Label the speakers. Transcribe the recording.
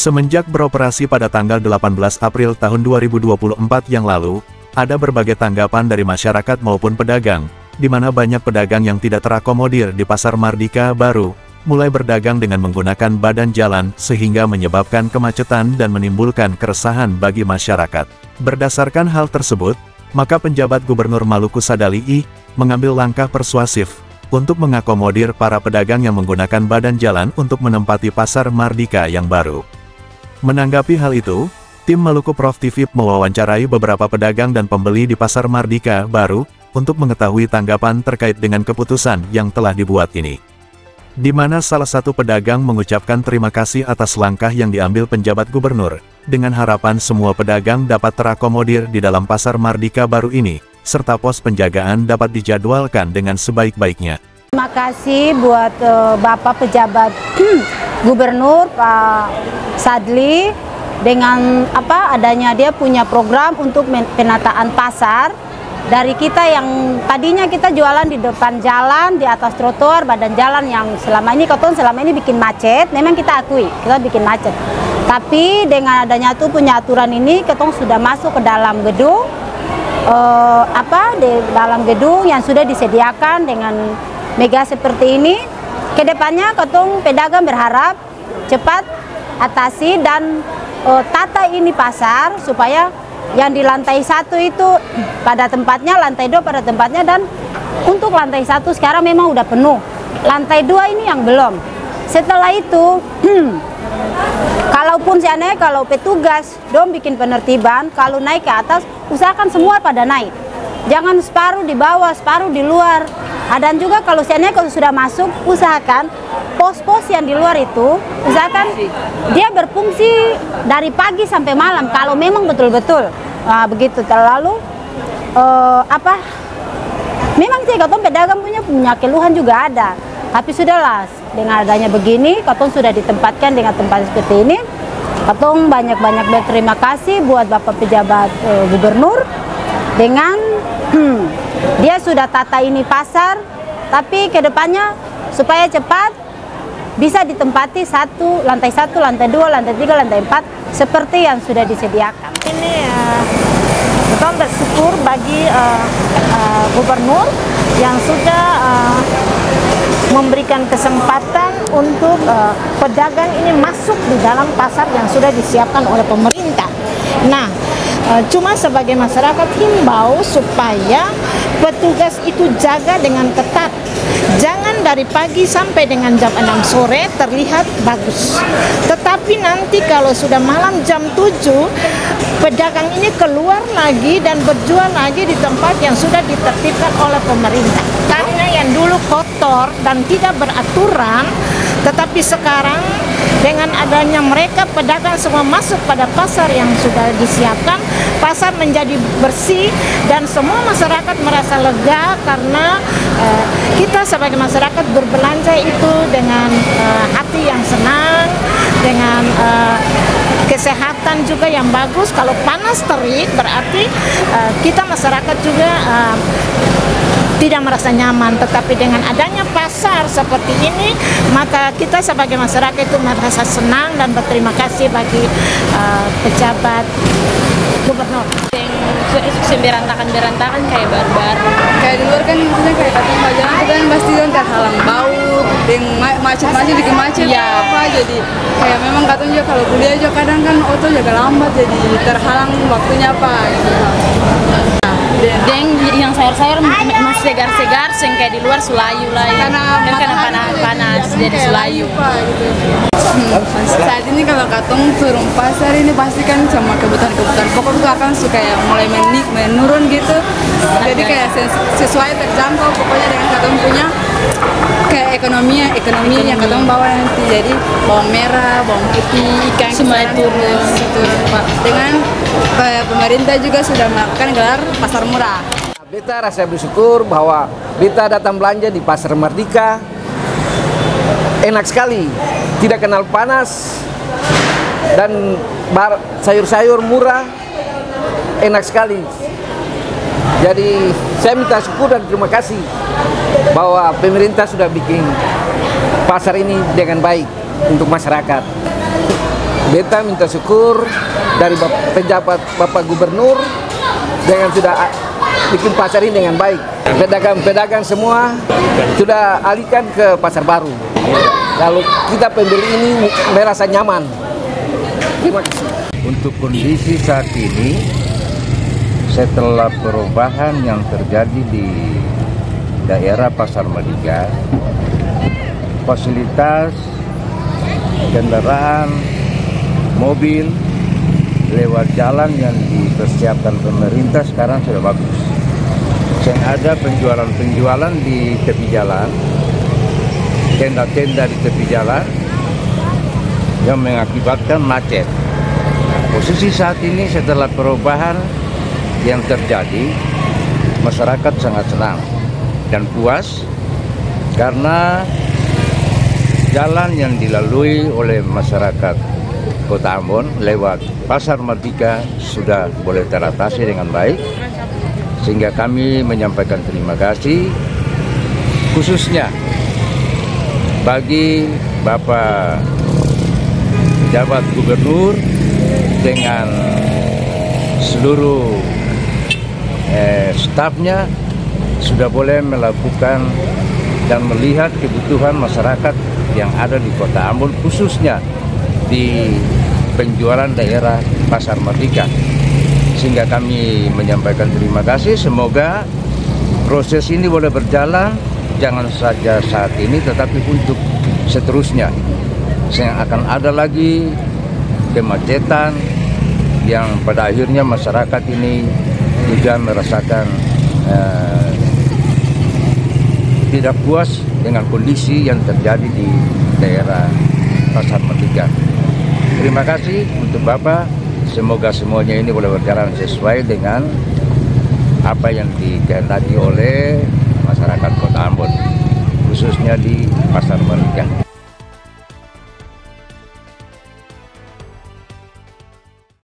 Speaker 1: Semenjak beroperasi pada tanggal 18 April tahun 2024 yang lalu, ada berbagai tanggapan dari masyarakat maupun pedagang, di mana banyak pedagang yang tidak terakomodir di Pasar Mardika Baru, mulai berdagang dengan menggunakan badan jalan sehingga menyebabkan kemacetan dan menimbulkan keresahan bagi masyarakat. Berdasarkan hal tersebut, maka penjabat Gubernur Maluku Sadali I, mengambil langkah persuasif untuk mengakomodir para pedagang yang menggunakan badan jalan untuk menempati Pasar Mardika yang baru. Menanggapi hal itu, tim Maluku Prof TV mewawancarai beberapa pedagang dan pembeli di Pasar Mardika Baru, untuk mengetahui tanggapan terkait dengan keputusan yang telah dibuat ini. Di mana salah satu pedagang mengucapkan terima kasih atas langkah yang diambil penjabat gubernur, dengan harapan semua pedagang dapat terakomodir di dalam Pasar Mardika Baru ini, serta pos penjagaan dapat dijadwalkan dengan sebaik-baiknya.
Speaker 2: Terima kasih buat Bapak pejabat Gubernur Pak Sadli, dengan adanya dia punya program untuk penataan pasar. Dari kita yang tadinya kita jualan di depan jalan, di atas trotoar, badan jalan yang selama ini bikin macet, memang kita akui, kita bikin macet. Tapi dengan adanya tuh punya aturan ini, ketong sudah masuk ke dalam gedung, di dalam gedung yang sudah disediakan dengan mega seperti ini. Kedepannya ketong pedagang berharap cepat atasi dan tata ini pasar supaya yang di lantai 1 itu pada tempatnya, lantai 2 pada tempatnya, dan untuk lantai 1 sekarang memang udah penuh. Lantai 2 ini yang belum. Setelah itu, kalaupun seandainya kalau petugas dong bikin penertiban, kalau naik ke atas, usahakan semua pada naik. Jangan separuh di bawah, separuh di luar. Dan juga kalau seandainya kalau sudah masuk, usahakan pos-pos yang di luar itu, usahakan dia berfungsi dari pagi sampai malam, kalau memang betul-betul begitu. Terlalu memang sih katong pedagang punya keluhan juga ada, tapi sudahlah, dengan adanya begini katong sudah ditempatkan dengan tempat seperti ini. Katong banyak-banyak berterima kasih buat Bapak pejabat Gubernur, dengan dia sudah tata ini pasar, tapi kedepannya supaya cepat bisa ditempati lantai 1, lantai 2, lantai 3, lantai 4 seperti yang sudah disediakan.
Speaker 3: Ini kita bersyukur bagi gubernur yang sudah memberikan kesempatan untuk pedagang ini masuk di dalam pasar yang sudah disiapkan oleh pemerintah. Nah, cuma sebagai masyarakat himbau supaya petugas itu jaga dengan ketat. Jangan dari pagi sampai dengan jam 6 sore terlihat bagus. Tetapi nanti kalau sudah malam jam 7, pedagang ini keluar lagi dan berjual lagi di tempat yang sudah ditertibkan oleh pemerintah. Karena yang dulu kotor dan tidak beraturan, tetapi sekarang dengan adanya mereka pedagang semua masuk pada pasar yang sudah disiapkan, pasar menjadi bersih dan semua masyarakat merasa lega karena kita sebagai masyarakat berbelanja itu dengan hati yang senang, dengan kesehatan juga yang bagus. Kalau panas terik berarti kita masyarakat juga tidak merasa nyaman, tetapi dengan adanya pasar seperti ini, maka kita sebagai masyarakat itu merasa senang dan berterima kasih bagi pejabat gubernur.
Speaker 4: Yang berantakan kayak baru-baru.
Speaker 5: Kayak di luar kan maksudnya kayak katanya bajalan kita kan pasti kan terhalang bau, yang macet-macet bikin macet apa, jadi kayak memang katanya juga kalau kuliah juga kadang kan auto juga lambat, jadi terhalang waktunya apa gitu.
Speaker 4: Dan yang sayur-sayur masih segar-segar, yang kayak di luar sulayu lah ya. Karena panas jadi sulayu.
Speaker 5: Gitu. Saat ini kalau katong turun pasar ini pasti kan sama kebutuhan pokok itu akan suka ya mulai menurun gitu. Jadi kayak sesuai terjangkau pokoknya dengan katong punya kayak ekonomi yang katong bawa nanti. Jadi bawang merah, bawang putih, ikan
Speaker 4: semua turun.
Speaker 5: Dengan pemerintah juga sudah melakukan gelar pasar murah.
Speaker 6: Beta rasa bersyukur bahwa beta datang belanja di Pasar Mardika. Enak sekali, tidak kenal panas, dan sayur-sayur murah, enak sekali. Jadi saya minta syukur dan terima kasih bahwa pemerintah sudah bikin pasar ini dengan baik untuk masyarakat. beta minta syukur dari pejabat Bapak Gubernur dengan sudah bikin pasar ini dengan baik. Pedagang-pedagang semua sudah alihkan ke pasar baru. Lalu kita pembeli ini merasa nyaman. Terima kasih.
Speaker 7: Untuk kondisi saat ini, setelah perubahan yang terjadi di daerah Pasar Merdeka, fasilitas kendaraan, mobil lewat jalan yang dipersiapkan pemerintah sekarang sudah bagus. Yang ada penjualan-penjualan di tepi jalan, tenda-tenda di tepi jalan yang mengakibatkan macet. Posisi saat ini setelah perubahan yang terjadi, masyarakat sangat senang dan puas karena jalan yang dilalui oleh masyarakat Kota Ambon lewat Pasar Merdeka sudah boleh teratasi dengan baik, sehingga kami menyampaikan terima kasih khususnya bagi Bapak Jabat Gubernur dengan seluruh stafnya sudah boleh melakukan dan melihat kebutuhan masyarakat yang ada di Kota Ambon, khususnya di penjualan daerah Pasar Merdeka. Sehingga kami menyampaikan terima kasih, semoga proses ini boleh berjalan, jangan saja saat ini tetapi untuk seterusnya. Sehingga akan ada lagi kemacetan yang pada akhirnya masyarakat ini juga merasakan tidak puas dengan kondisi yang terjadi di daerah Pasar Merdeka. Terima kasih untuk Bapak, semoga semuanya ini boleh berjalan sesuai dengan apa yang dikehendaki oleh masyarakat Kota Ambon, khususnya di Pasar Merdeka.